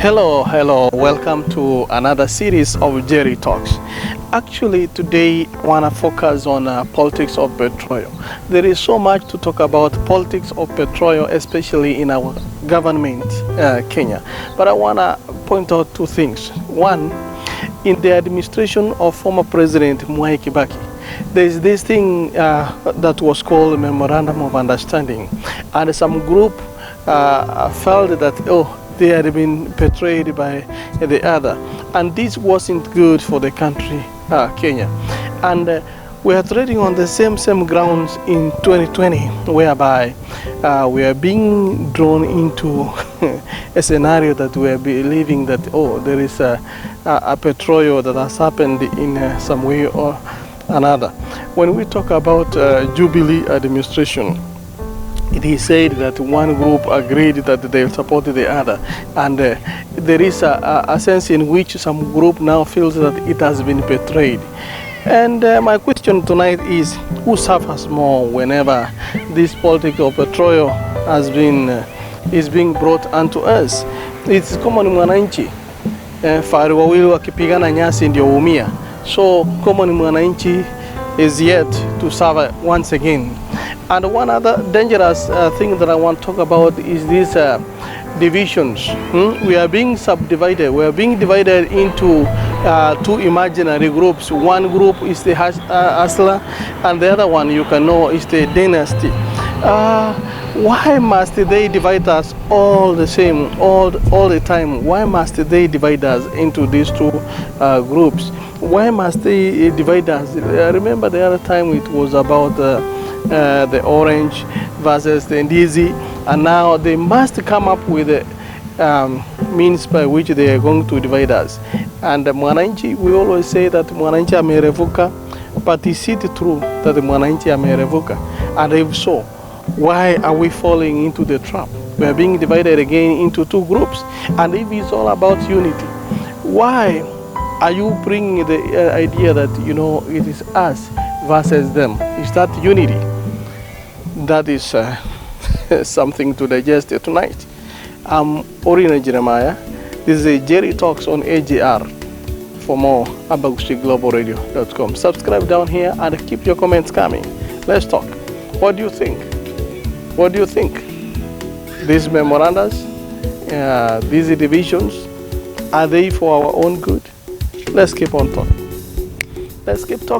Hello, welcome to another series of Jerry Talks. Actually, today I want to focus on politics of betrayal. There is so much to talk about politics of betrayal, especially in our government, Kenya. But I want to point out two things. One, in the administration of former President Mwai Kibaki, there is this thing that was called Memorandum of Understanding, and some group felt that, they had been betrayed by the other, and this wasn't good for the country, Kenya. And we are trading on the same grounds in 2020, whereby we are being drawn into a scenario that we are believing that there is a betrayal that has happened in some way or another. When we talk about Jubilee administration, it is said that one group agreed that they supported the other, and there is a sense in which some group now feels that it has been betrayed. And my question tonight is, who suffers more whenever this political betrayal is being brought unto us? It's common mwananchi, faru wawili wakipigana nyasi ndio umia. So common mwananchi is yet to suffer once again. And one other dangerous thing that I want to talk about is these divisions. We are being subdivided. We are being divided into two imaginary groups. One group is the Hustler, and the other one you can know is the Dynasty. Why must they divide us all the same, all the time? Why must they divide us into these two groups? Why must they divide us? I remember the other time it was about the Orange versus the Ndizi, and now they must come up with means by which they are going to divide us. And Mwananchi, we always say that Mwananchi amerevuka, but is it true that Mwananchi amerevuka? And if so, why are we falling into the trap? We are being divided again into two groups. And if it's all about unity, why are you bringing the idea that, it is us versus them? Is that unity? That is something to digest tonight. I'm Orina Jeremiah. This is Jerry Talks on AGR. For more, abagustiglobalradio.com. Subscribe down here and keep your comments coming. Let's talk. What do you think? What do you think? These memorandums, these divisions, are they for our own good? Let's keep on talking. Let's keep talking.